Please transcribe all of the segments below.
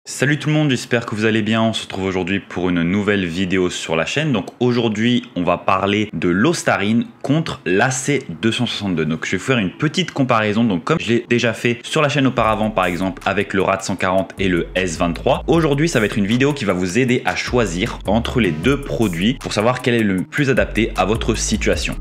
Salut tout le monde, j'espère que vous allez bien. On se retrouve aujourd'hui pour une nouvelle vidéo sur la chaîne. Donc aujourd'hui, on va parler de l'Ostarine contre l'AC262. Donc je vais faire une petite comparaison. Donc comme je l'ai déjà fait sur la chaîne auparavant, par exemple avec le RAD 140 et le S23. Aujourd'hui, ça va être une vidéo qui va vous aider à choisir entre les deux produits pour savoir quel est le plus adapté à votre situation.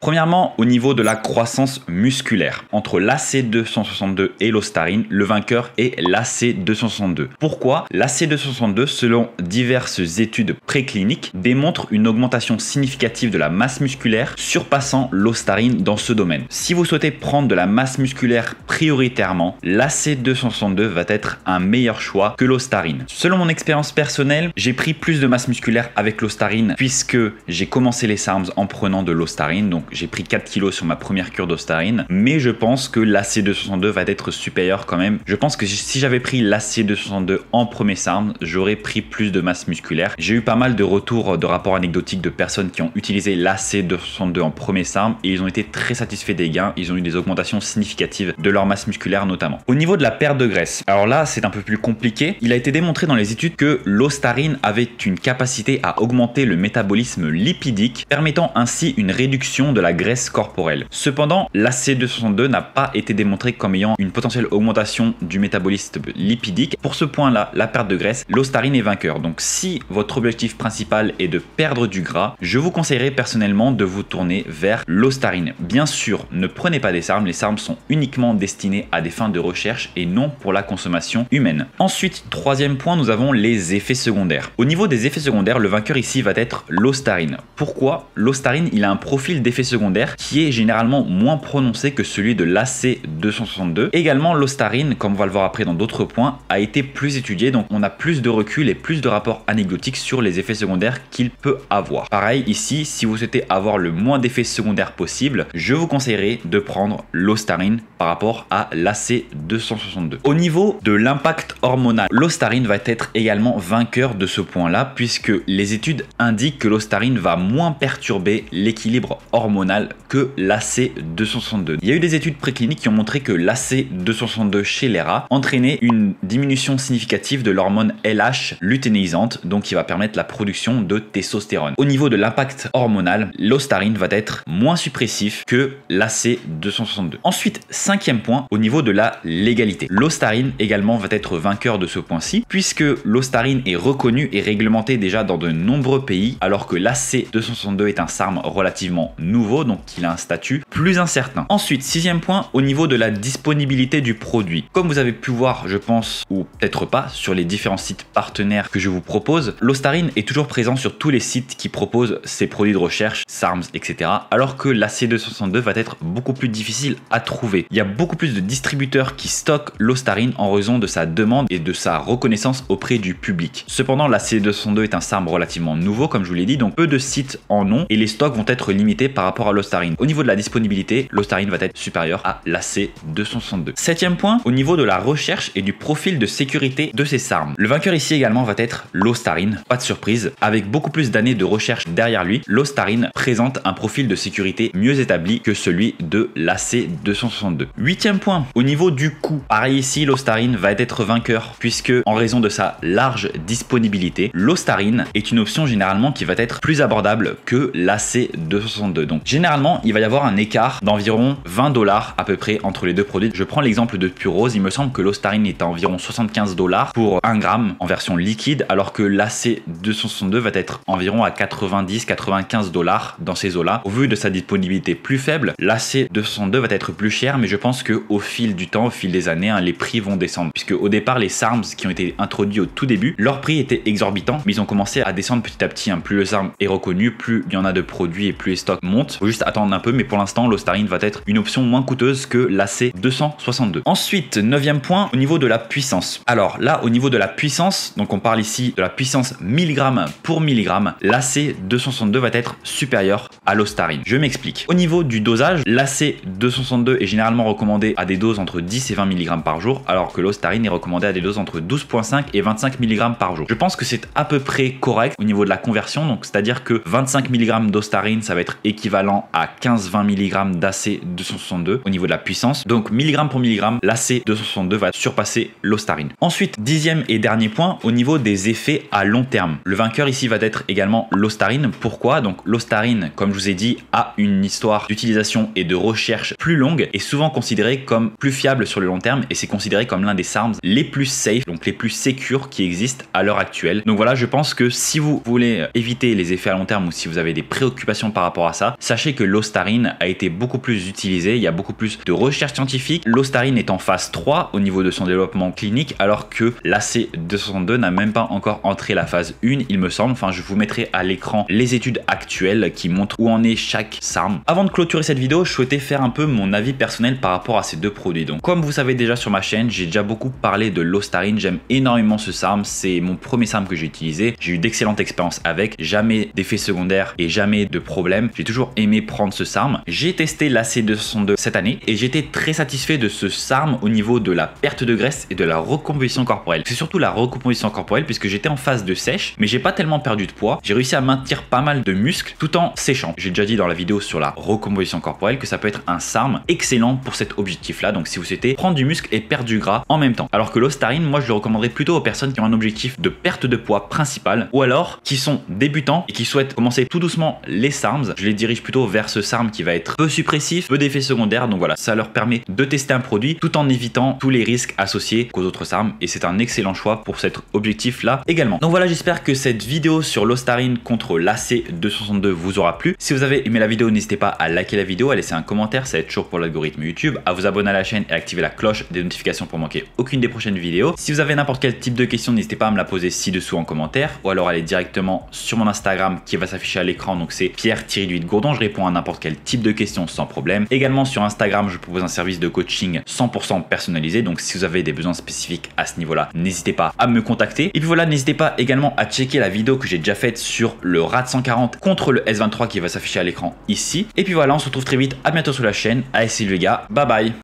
Premièrement, au niveau de la croissance musculaire, entre l'AC262 et l'Ostarine, le vainqueur est l'AC262. Pourquoi? L'AC262, selon diverses études précliniques, démontre une augmentation significative de la masse musculaire, surpassant l'Ostarine dans ce domaine. Si vous souhaitez prendre de la masse musculaire prioritairement, l'AC262 va être un meilleur choix que l'Ostarine. Selon mon expérience personnelle, j'ai pris plus de masse musculaire avec l'Ostarine puisque j'ai commencé les SARMs en prenant de l'Ostarine, donc j'ai pris 4 kg sur ma première cure d'Ostarine, mais je pense que l'AC262 va être supérieur quand même. Je pense que si j'avais pris l'AC262 en premier SARM, j'aurais pris plus de masse musculaire. J'ai eu pas mal de retours de rapports anecdotiques de personnes qui ont utilisé l'AC262 en premier SARM et ils ont été très satisfaits des gains. Ils ont eu des augmentations significatives de leur masse musculaire notamment. Au niveau de la perte de graisse, alors là c'est un peu plus compliqué. Il a été démontré dans les études que l'Ostarine avait une capacité à augmenter le métabolisme lipidique, permettant ainsi une réduction de la graisse corporelle. Cependant, l'AC262 n'a pas été démontré comme ayant une potentielle augmentation du métabolisme lipidique. Pour ce point-là, la perte de graisse, l'Ostarine est vainqueur. Donc si votre objectif principal est de perdre du gras, je vous conseillerais personnellement de vous tourner vers l'Ostarine. Bien sûr, ne prenez pas des SARMs, les SARMs sont uniquement destinés à des fins de recherche et non pour la consommation humaine. Ensuite, troisième point, nous avons les effets secondaires. Au niveau des effets secondaires, le vainqueur ici va être l'Ostarine. Pourquoi? L'Ostarine, il a un profil d'effet secondaire qui est généralement moins prononcé que celui de l'AC262. Également, l'Ostarine, comme on va le voir après dans d'autres points, a été plus étudié, donc on a plus de recul et plus de rapports anecdotiques sur les effets secondaires qu'il peut avoir. Pareil ici, si vous souhaitez avoir le moins d'effets secondaires possible, je vous conseillerais de prendre l'Ostarine par rapport à l'AC262. Au niveau de l'impact hormonal, l'Ostarine va être également vainqueur de ce point-là, puisque les études indiquent que l'Ostarine va moins perturber l'équilibre hormonal que l'AC262. Il y a eu des études précliniques qui ont montré que l'AC262 chez les rats entraînait une diminution significative de l'hormone LH lutéinisante, donc qui va permettre la production de testostérone. Au niveau de l'impact hormonal, l'Ostarine va être moins suppressif que l'AC262. Ensuite, cinquième point, au niveau de la légalité. L'Ostarine également va être vainqueur de ce point-ci, puisque l'Ostarine est reconnu et réglementé déjà dans de nombreux pays, alors que l'AC262 est un SARM relativement nouveau, donc il a un statut plus incertain. Ensuite, sixième point, au niveau de la disponibilité du produit. Comme vous avez pu voir, je pense, ou peut-être pas, sur les différents sites partenaires que je vous propose, l'Ostarine est toujours présent sur tous les sites qui proposent ces produits de recherche, SARMs, etc. Alors que l'AC262 va être beaucoup plus difficile à trouver. Il y a beaucoup plus de distributeurs qui stockent l'Ostarine en raison de sa demande et de sa reconnaissance auprès du public. Cependant, l'AC262 est un SARM relativement nouveau, comme je vous l'ai dit, donc peu de sites en ont et les stocks vont être limités par rapport à l'Ostarine. Au niveau de la disponibilité, l'Ostarine va être supérieur à l'AC262. Septième point, au niveau de la recherche et du profil de sécurité de ces SARMs. Le vainqueur ici également va être l'Ostarine, pas de surprise. Avec beaucoup plus d'années de recherche derrière lui, l'Ostarine présente un profil de sécurité mieux établi que celui de l'AC262. Huitième point, au niveau du coût. Pareil ici, l'Ostarine va être vainqueur puisque en raison de sa large disponibilité, l'Ostarine est une option généralement qui va être plus abordable que l'AC262. Donc généralement, il va y avoir un écart d'environ 20 $ à peu près entre les deux produits. Je prends l'exemple de Purose, il me semble que l'Ostarine est à environ 75 $ pour 1 gramme en version liquide, alors que l'AC262 va être environ à 90-95 $ dans ces eaux-là. Au vu de sa disponibilité plus faible, l'AC262 va être plus cher, mais je pense qu'au fil du temps, au fil des années, les prix vont descendre. Puisque au départ, les SARMs qui ont été introduits au tout début, leur prix était exorbitant, mais ils ont commencé à descendre petit à petit. Plus le SARM est reconnu, plus il y en a de produits et plus les stocks montent. Faut juste attendre un peu, mais pour l'instant, l'Ostarine va être une option moins coûteuse que l'AC262. Ensuite, neuvième point, au niveau de la puissance. Alors là, au niveau de la puissance, donc on parle ici de la puissance milligramme pour milligramme, l'AC262 va être supérieur à l'Ostarine. Je m'explique. Au niveau du dosage, l'AC262 est généralement recommandé à des doses entre 10 et 20 mg par jour, alors que l'Ostarine est recommandé à des doses entre 12,5 et 25 mg par jour. Je pense que c'est à peu près correct au niveau de la conversion, donc c'est-à-dire que 25 mg d'Ostarine, ça va être équivalent à 15-20 mg d'AC262 au niveau de la puissance. Donc milligramme pour milligramme, l'AC262 va surpasser l'Ostarine. Ensuite, dixième et dernier point, au niveau des effets à long terme. Le vainqueur ici va être également l'Ostarine. Pourquoi? Donc l'Ostarine, comme je vous ai dit, a une histoire d'utilisation et de recherche plus longue et souvent considéré comme plus fiable sur le long terme, et c'est considéré comme l'un des SARMs les plus safe, donc les plus sécures qui existent à l'heure actuelle. Donc voilà, je pense que si vous voulez éviter les effets à long terme ou si vous avez des préoccupations par rapport à ça, sachez que l'Ostarine a été beaucoup plus utilisé, il y a beaucoup plus de recherches scientifiques. L'Ostarine est en phase 3 au niveau de son développement clinique, alors que l'AC262 n'a même pas encore entré la phase 1, il me semble. Enfin, je vous mettrai à l'écran les études actuelles qui montrent où en est chaque SARM. Avant de clôturer cette vidéo, je souhaitais faire un peu mon avis personnel par rapport à ces deux produits. Donc, comme vous savez déjà sur ma chaîne, j'ai déjà beaucoup parlé de l'Ostarine. J'aime énormément ce SARM, c'est mon premier SARM que j'ai utilisé. J'ai eu d'excellentes expériences avec, jamais d'effets secondaires et jamais de problèmes. J'ai toujours aimé prendre ce SARM. J'ai testé l'AC262 cette année et j'étais très satisfait de ce SARM au niveau de la perte de graisse et de la recomposition corporelle. C'est surtout la recomposition corporelle puisque j'étais en phase de sèche, mais j'ai pas tellement perdu de poids. J'ai réussi à maintenir pas mal de muscles tout en séchant. J'ai déjà dit dans la vidéo sur la recomposition corporelle que ça peut être un SARM excellent pour cet objectif là. Donc si vous souhaitez prendre du muscle et perdre du gras en même temps. Alors que l'Ostarine, moi je le recommanderais plutôt aux personnes qui ont un objectif de perte de poids principal ou alors qui sont débutants et qui souhaitent commencer tout doucement les SARMs. Je les dirige plutôt vers ce SARM qui va être peu suppressif, peu d'effets secondaires. Donc voilà, ça leur permet de tester un produit tout en évitant tous les risques associés aux autres SARMs et c'est un excellent choix pour cet objectif là également. Donc voilà, j'espère que cette vidéo sur l'Ostarine contre l'AC262 vous aura plu. Si vous avez aimé la vidéo, n'hésitez pas à liker la vidéo, à laisser un commentaire, ça aide toujours pour l'algorithme YouTube, à vous abonner à la chaîne et activer la cloche des notifications pour manquer aucune des prochaines vidéos. Si vous avez n'importe quel type de question, n'hésitez pas à me la poser ci-dessous en commentaire ou alors aller directement sur mon Instagram qui va s'afficher à l'écran, donc c'est Pierre-Gourdon. Je réponds à n'importe quel type de questions sans problème. Également sur Instagram, je propose un service de coaching 100% personnalisé, donc si vous avez des besoins spécifiques à ce niveau-là, n'hésitez pas à me contacter. Et puis voilà, n'hésitez pas également à checker la vidéo que j'ai déjà faite sur le RAD 140 contre le S23 qui va s'afficher à l'écran ici. Et puis voilà, on se retrouve très vite, à bientôt sur la chaîne. Allez, c'est les gars, bye bye.